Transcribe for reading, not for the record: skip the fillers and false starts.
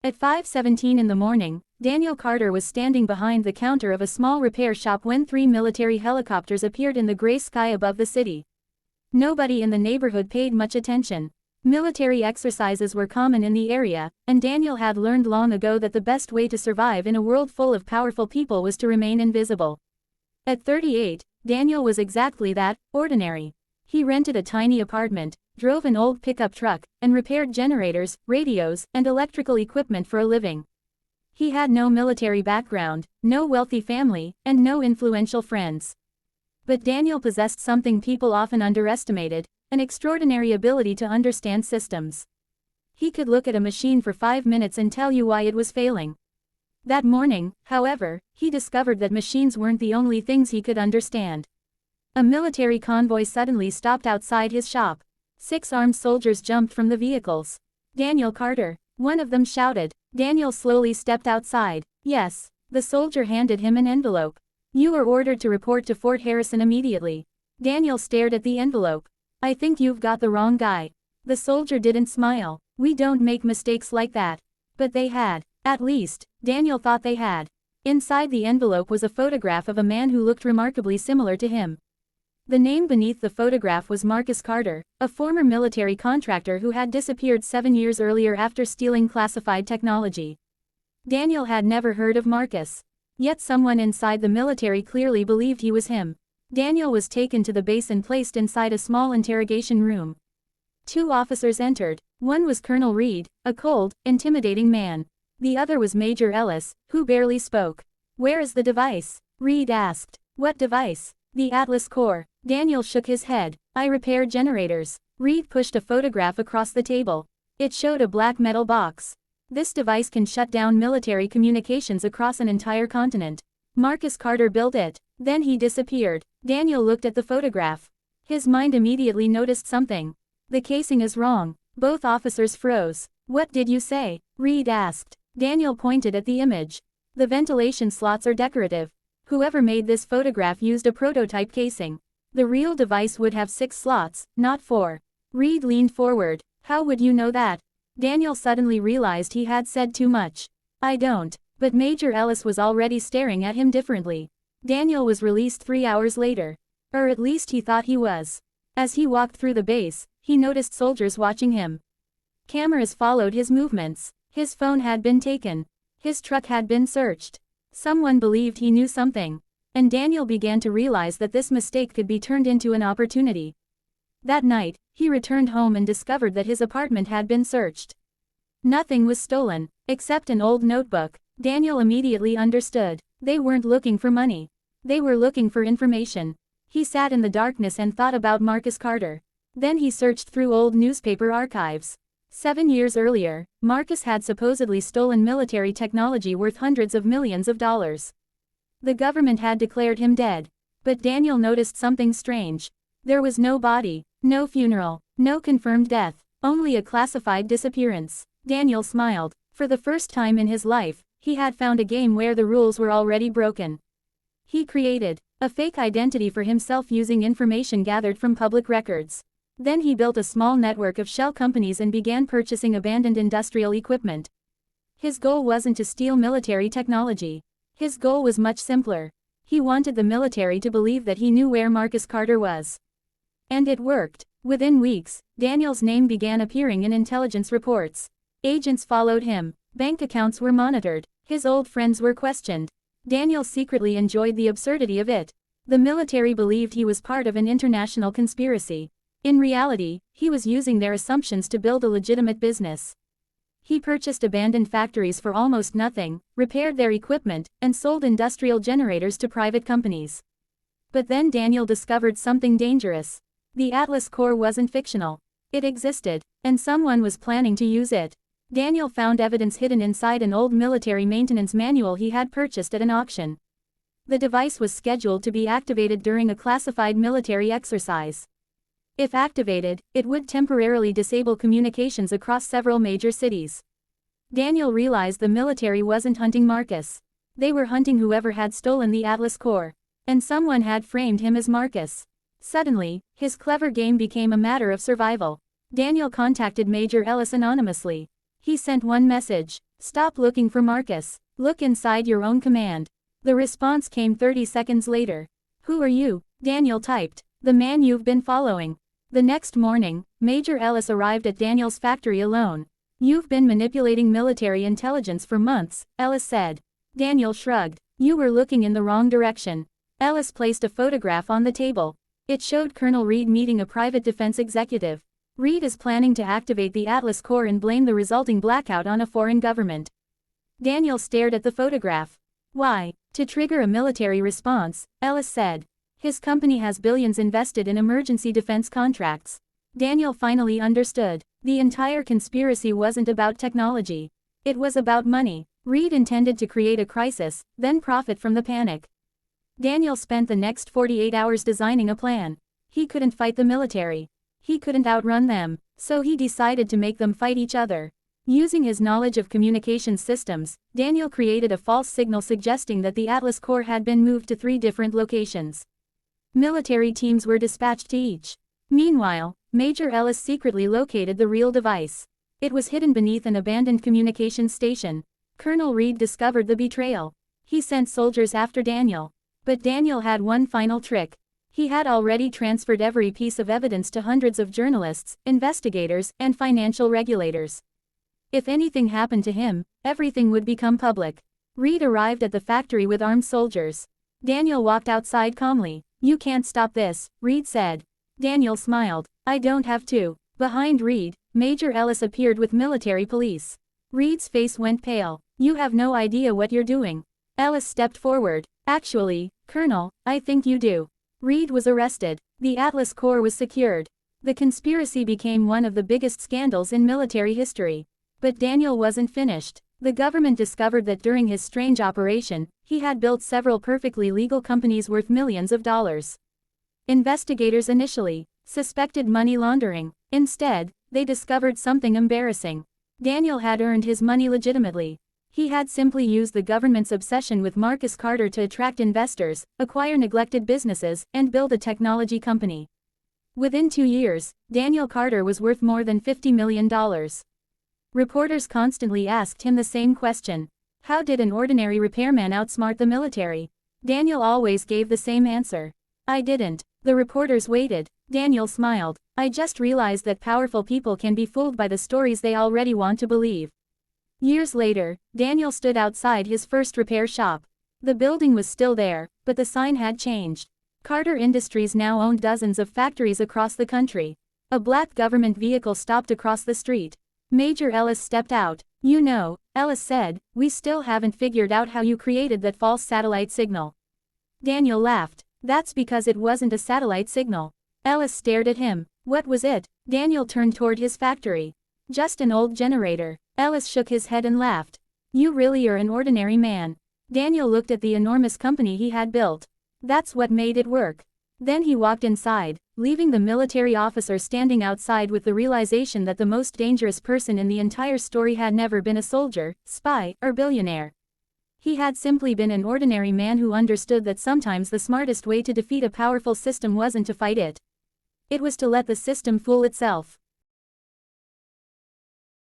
At 5:17 in the morning, Daniel Carter was standing behind the counter of a small repair shop when 3 military helicopters appeared in the gray sky above the city. Nobody in the neighborhood paid much attention. Military exercises were common in the area, and Daniel had learned long ago that the best way to survive in a world full of powerful people was to remain invisible. At 38, Daniel was exactly that, ordinary. He rented a tiny apartment, drove an old pickup truck, and repaired generators, radios, and electrical equipment for a living. He had no military background, no wealthy family, and no influential friends. But Daniel possessed something people often underestimated, an extraordinary ability to understand systems. He could look at a machine for 5 minutes and tell you why it was failing. That morning, however, he discovered that machines weren't the only things he could understand. A military convoy suddenly stopped outside his shop. 6 armed soldiers jumped from the vehicles. "Daniel Carter," one of them shouted. Daniel slowly stepped outside. "Yes." The soldier handed him an envelope. "You are ordered to report to Fort Harrison immediately." Daniel stared at the envelope. "I think you've got the wrong guy." The soldier didn't smile. "We don't make mistakes like that." But they had. At least, Daniel thought they had. Inside the envelope was a photograph of a man who looked remarkably similar to him. The name beneath the photograph was Marcus Carter, a former military contractor who had disappeared 7 years earlier after stealing classified technology. Daniel had never heard of Marcus. Yet someone inside the military clearly believed he was him. Daniel was taken to the base and placed inside a small interrogation room. 2 officers entered. One was Colonel Reed, a cold, intimidating man. The other was Major Ellis, who barely spoke. "Where is the device?" Reed asked. "What device?" "The Atlas core." Daniel shook his head. "I repair generators." Reed pushed a photograph across the table. It showed a black metal box. "This device can shut down military communications across an entire continent. Marcus Carter built it. Then he disappeared." Daniel looked at the photograph. His mind immediately noticed something. "The casing is wrong." Both officers froze. "What did you say?" Reed asked. Daniel pointed at the image. "The ventilation slots are decorative. Whoever made this photograph used a prototype casing. The real device would have 6 slots, not 4. Reed leaned forward. "How would you know that?" Daniel suddenly realized he had said too much. "I don't." But Major Ellis was already staring at him differently. Daniel was released 3 hours later. Or at least he thought he was. As he walked through the base, he noticed soldiers watching him. Cameras followed his movements. His phone had been taken. His truck had been searched. Someone believed he knew something. And Daniel began to realize that this mistake could be turned into an opportunity. That night, he returned home and discovered that his apartment had been searched. Nothing was stolen, except an old notebook. Daniel immediately understood. They weren't looking for money. They were looking for information. He sat in the darkness and thought about Marcus Carter. Then he searched through old newspaper archives. 7 years earlier, Marcus had supposedly stolen military technology worth hundreds of millions of dollars. The government had declared him dead. But Daniel noticed something strange. There was no body, no funeral, no confirmed death, only a classified disappearance. Daniel smiled. For the first time in his life, he had found a game where the rules were already broken. He created a fake identity for himself using information gathered from public records. Then he built a small network of shell companies and began purchasing abandoned industrial equipment. His goal wasn't to steal military technology. His goal was much simpler. He wanted the military to believe that he knew where Marcus Carter was. And it worked. Within weeks, Daniel's name began appearing in intelligence reports. Agents followed him. Bank accounts were monitored. His old friends were questioned. Daniel secretly enjoyed the absurdity of it. The military believed he was part of an international conspiracy. In reality, he was using their assumptions to build a legitimate business. He purchased abandoned factories for almost nothing, repaired their equipment, and sold industrial generators to private companies. But then Daniel discovered something dangerous. The Atlas core wasn't fictional. It existed, and someone was planning to use it. Daniel found evidence hidden inside an old military maintenance manual he had purchased at an auction. The device was scheduled to be activated during a classified military exercise. If activated, it would temporarily disable communications across several major cities. Daniel realized the military wasn't hunting Marcus. They were hunting whoever had stolen the Atlas core. And someone had framed him as Marcus. Suddenly, his clever game became a matter of survival. Daniel contacted Major Ellis anonymously. He sent one message. Stop looking for Marcus. Look inside your own command. The response came 30 seconds later. Who are you? Daniel typed. The man you've been following. The next morning, Major Ellis arrived at Daniel's factory alone. You've been manipulating military intelligence for months, Ellis said. Daniel shrugged. You were looking in the wrong direction. Ellis placed a photograph on the table. It showed Colonel Reed meeting a private defense executive. Reed is planning to activate the Atlas Corps and blame the resulting blackout on a foreign government. Daniel stared at the photograph. Why? To trigger a military response, Ellis said. His company has billions invested in emergency defense contracts. Daniel finally understood. The entire conspiracy wasn't about technology. It was about money. Reed intended to create a crisis, then profit from the panic. Daniel spent the next 48 hours designing a plan. He couldn't fight the military. He couldn't outrun them, so he decided to make them fight each other. Using his knowledge of communication systems, Daniel created a false signal suggesting that the Atlas Corps had been moved to 3 different locations. Military teams were dispatched to each. Meanwhile, Major Ellis secretly located the real device. It was hidden beneath an abandoned communications station. Colonel Reed discovered the betrayal. He sent soldiers after Daniel. But Daniel had one final trick. He had already transferred every piece of evidence to hundreds of journalists, investigators, and financial regulators. If anything happened to him, everything would become public. Reed arrived at the factory with armed soldiers. Daniel walked outside calmly. You can't stop this, Reed said. Daniel smiled. I don't have to. Behind Reed, Major Ellis appeared with military police. Reed's face went pale. You have no idea what you're doing. Ellis stepped forward. Actually, Colonel, I think you do. Reed was arrested. The Atlas Corps was secured. The conspiracy became one of the biggest scandals in military history. But Daniel wasn't finished. The government discovered that during his strange operation, he had built several perfectly legal companies worth millions of dollars. Investigators initially suspected money laundering. Instead, they discovered something embarrassing. Daniel had earned his money legitimately. He had simply used the government's obsession with Marcus Carter to attract investors, acquire neglected businesses, and build a technology company. Within 2 years, Daniel Carter was worth more than $50 million. Reporters constantly asked him the same question. How did an ordinary repairman outsmart the military? Daniel always gave the same answer. I didn't. The reporters waited. Daniel smiled. I just realized that powerful people can be fooled by the stories they already want to believe. Years later, Daniel stood outside his first repair shop. The building was still there, but the sign had changed. Carter Industries now owned dozens of factories across the country. A black government vehicle stopped across the street. Major Ellis stepped out. You know, Ellis said, we still haven't figured out how you created that false satellite signal. Daniel laughed. That's because it wasn't a satellite signal. Ellis stared at him. What was it? Daniel turned toward his factory. Just an old generator. Ellis shook his head and laughed. You really are an ordinary man. Daniel looked at the enormous company he had built. That's what made it work. Then he walked inside, leaving the military officer standing outside with the realization that the most dangerous person in the entire story had never been a soldier, spy, or billionaire. He had simply been an ordinary man who understood that sometimes the smartest way to defeat a powerful system wasn't to fight it. It was to let the system fool itself.